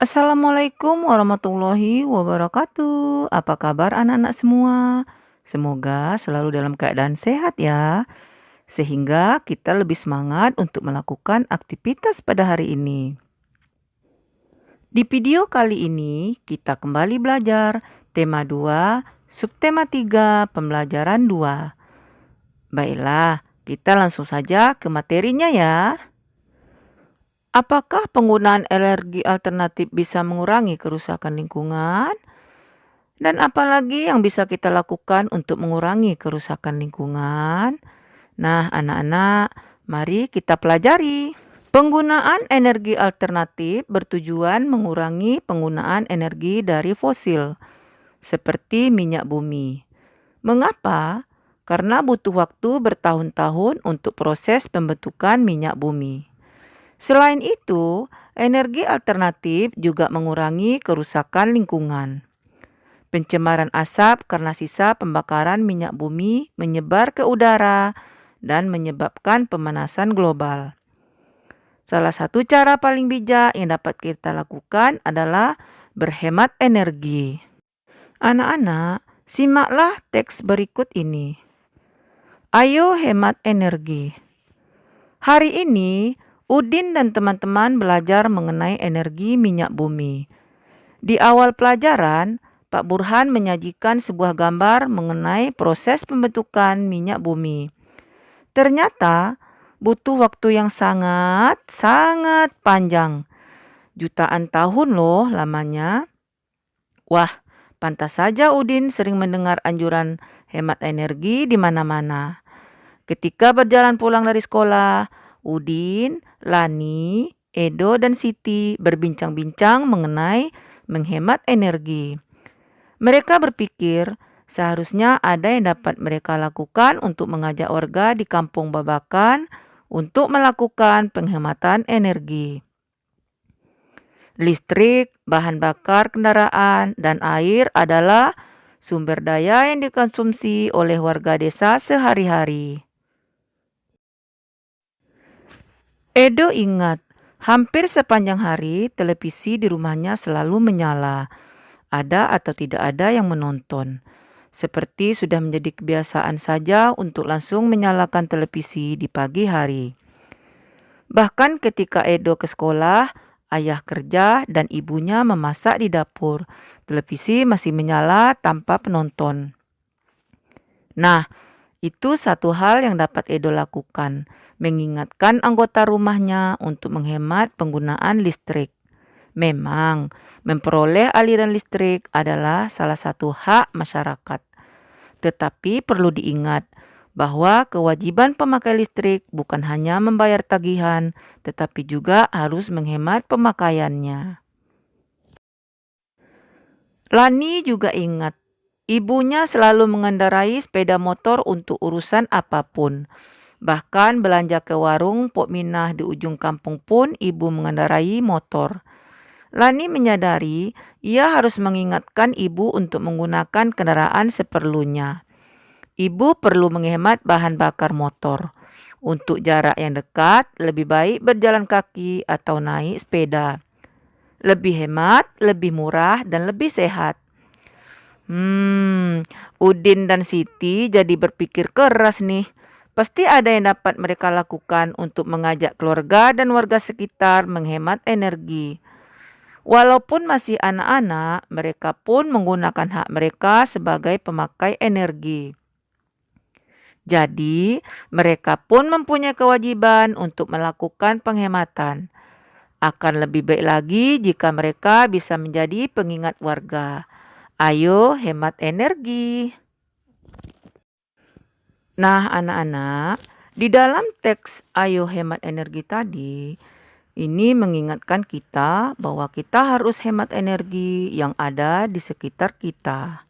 Assalamualaikum warahmatullahi wabarakatuh. Apa kabar anak-anak semua? Semoga selalu dalam keadaan sehat ya, sehingga kita lebih semangat untuk melakukan aktivitas pada hari ini. Di video kali ini kita kembali belajar tema 2, subtema 3, pembelajaran 2. Baiklah, kita langsung saja ke materinya ya. Apakah penggunaan energi alternatif bisa mengurangi kerusakan lingkungan? Dan apalagi yang bisa kita lakukan untuk mengurangi kerusakan lingkungan? Nah, anak-anak, mari kita pelajari. Penggunaan energi alternatif bertujuan mengurangi penggunaan energi dari fosil, seperti minyak bumi. Mengapa? Karena butuh waktu bertahun-tahun untuk proses pembentukan minyak bumi. Selain itu, energi alternatif juga mengurangi kerusakan lingkungan. Pencemaran asap karena sisa pembakaran minyak bumi menyebar ke udara dan menyebabkan pemanasan global. Salah satu cara paling bijak yang dapat kita lakukan adalah berhemat energi. Anak-anak, simaklah teks berikut ini. Ayo hemat energi. Hari ini, Udin dan teman-teman belajar mengenai energi minyak bumi. Di awal pelajaran, Pak Burhan menyajikan sebuah gambar mengenai proses pembentukan minyak bumi. Ternyata butuh waktu yang sangat panjang. Jutaan tahun loh lamanya. Wah, pantas saja Udin sering mendengar anjuran hemat energi di mana-mana. Ketika berjalan pulang dari sekolah, Udin, Lani, Edo, dan Siti berbincang-bincang mengenai menghemat energi. Mereka berpikir seharusnya ada yang dapat mereka lakukan untuk mengajak warga di Kampung Babakan untuk melakukan penghematan energi. Listrik, bahan bakar kendaraan, dan air adalah sumber daya yang dikonsumsi oleh warga desa sehari-hari. Edo ingat, hampir sepanjang hari televisi di rumahnya selalu menyala. Ada atau tidak ada yang menonton. Seperti sudah menjadi kebiasaan saja untuk langsung menyalakan televisi di pagi hari. Bahkan ketika Edo ke sekolah, ayah kerja dan ibunya memasak di dapur. Televisi masih menyala tanpa penonton. Nah, itu satu hal yang dapat Edo lakukan, mengingatkan anggota rumahnya untuk menghemat penggunaan listrik. Memang, memperoleh aliran listrik adalah salah satu hak masyarakat. Tetapi perlu diingat bahwa kewajiban pemakai listrik bukan hanya membayar tagihan, tetapi juga harus menghemat pemakaiannya. Lani juga ingat, ibunya selalu mengendarai sepeda motor untuk urusan apapun. Bahkan belanja ke warung Pok Minah di ujung kampung pun ibu mengendarai motor. Lani menyadari ia harus mengingatkan ibu untuk menggunakan kendaraan seperlunya. Ibu perlu menghemat bahan bakar motor. Untuk jarak yang dekat, lebih baik berjalan kaki atau naik sepeda. Lebih hemat, lebih murah, dan lebih sehat. Udin dan Siti jadi berpikir keras nih. Pasti ada yang dapat mereka lakukan untuk mengajak keluarga dan warga sekitar menghemat energi. Walaupun masih anak-anak, mereka pun menggunakan hak mereka sebagai pemakai energi. Jadi, mereka pun mempunyai kewajiban untuk melakukan penghematan. Akan lebih baik lagi jika mereka bisa menjadi pengingat warga. Ayo hemat energi. Nah, anak-anak, di dalam teks Ayo Hemat Energi tadi, ini mengingatkan kita bahwa kita harus hemat energi yang ada di sekitar kita.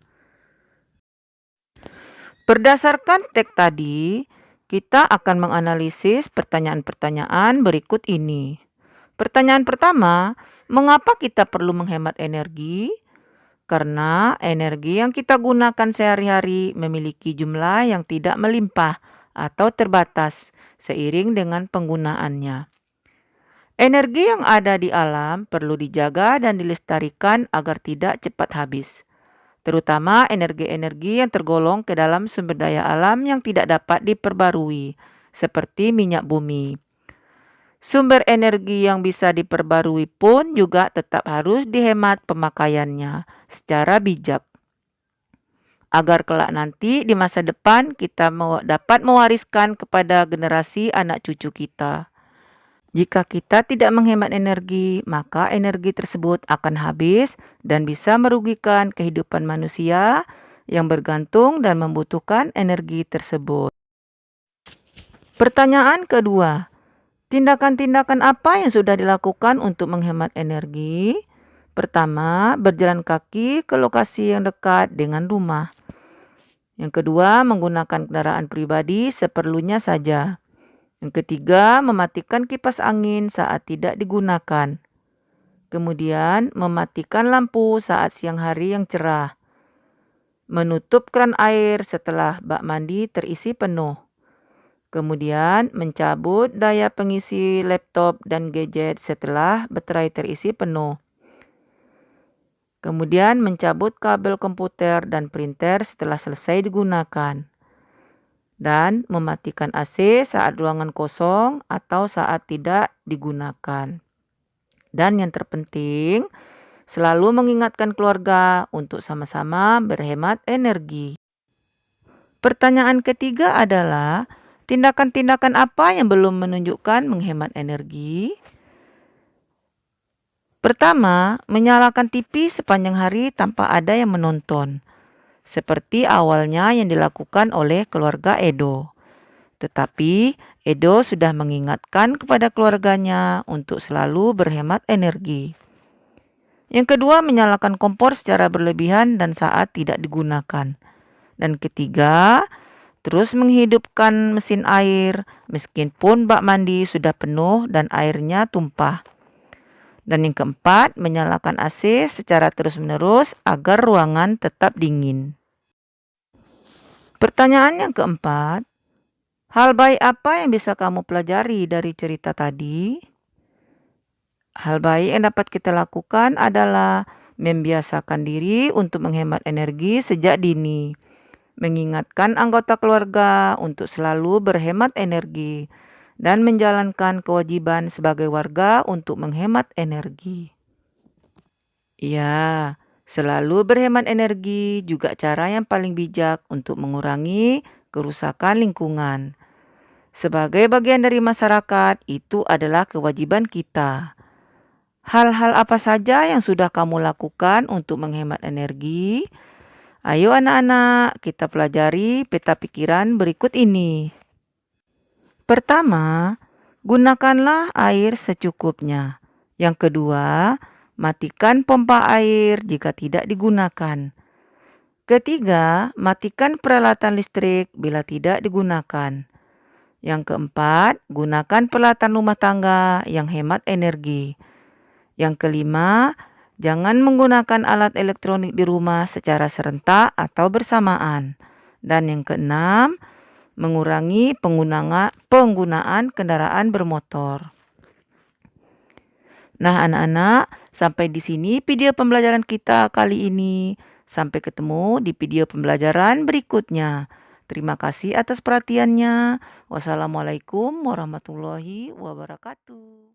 Berdasarkan teks tadi, kita akan menganalisis pertanyaan-pertanyaan berikut ini. Pertanyaan pertama, mengapa kita perlu menghemat energi? Karena energi yang kita gunakan sehari-hari memiliki jumlah yang tidak melimpah atau terbatas seiring dengan penggunaannya. Energi yang ada di alam perlu dijaga dan dilestarikan agar tidak cepat habis, terutama energi-energi yang tergolong ke dalam sumber daya alam yang tidak dapat diperbarui, seperti minyak bumi. Sumber energi yang bisa diperbarui pun juga tetap harus dihemat pemakaiannya secara bijak, agar kelak nanti di masa depan kita dapat mewariskan kepada generasi anak cucu kita. Jika kita tidak menghemat energi, maka energi tersebut akan habis dan bisa merugikan kehidupan manusia yang bergantung dan membutuhkan energi tersebut. Pertanyaan kedua, tindakan-tindakan apa yang sudah dilakukan untuk menghemat energi? Pertama, berjalan kaki ke lokasi yang dekat dengan rumah. Yang kedua, menggunakan kendaraan pribadi seperlunya saja. Yang ketiga, mematikan kipas angin saat tidak digunakan. Kemudian, mematikan lampu saat siang hari yang cerah. Menutup keran air setelah bak mandi terisi penuh. Kemudian, mencabut daya pengisi laptop dan gadget setelah baterai terisi penuh. Kemudian, mencabut kabel komputer dan printer setelah selesai digunakan. Dan mematikan AC saat ruangan kosong atau saat tidak digunakan. Dan yang terpenting, selalu mengingatkan keluarga untuk sama-sama berhemat energi. Pertanyaan ketiga adalah, tindakan-tindakan apa yang belum menunjukkan menghemat energi? Pertama, menyalakan TV sepanjang hari tanpa ada yang menonton, seperti awalnya yang dilakukan oleh keluarga Edo. Tetapi Edo sudah mengingatkan kepada keluarganya untuk selalu berhemat energi. Yang kedua, menyalakan kompor secara berlebihan dan saat tidak digunakan. Dan ketiga, terus menghidupkan mesin air meskipun bak mandi sudah penuh dan airnya tumpah. Dan yang keempat, menyalakan AC secara terus-menerus agar ruangan tetap dingin. Pertanyaan yang keempat, hal baik apa yang bisa kamu pelajari dari cerita tadi? Hal baik yang dapat kita lakukan adalah membiasakan diri untuk menghemat energi sejak dini, mengingatkan anggota keluarga untuk selalu berhemat energi, dan menjalankan kewajiban sebagai warga untuk menghemat energi. Ya, selalu berhemat energi juga cara yang paling bijak untuk mengurangi kerusakan lingkungan. Sebagai bagian dari masyarakat, itu adalah kewajiban kita. Hal-hal apa saja yang sudah kamu lakukan untuk menghemat energi? Ayo anak-anak, kita pelajari peta pikiran berikut ini. Pertama, gunakanlah air secukupnya. Yang kedua, matikan pompa air jika tidak digunakan. Ketiga, matikan peralatan listrik bila tidak digunakan. Yang keempat, gunakan peralatan rumah tangga yang hemat energi. Yang kelima, jangan menggunakan alat elektronik di rumah secara serentak atau bersamaan. Dan yang keenam, mengurangi penggunaan kendaraan bermotor. Nah, anak-anak, sampai di sini video pembelajaran kita kali ini. Sampai ketemu di video pembelajaran berikutnya. Terima kasih atas perhatiannya. Wassalamualaikum warahmatullahi wabarakatuh.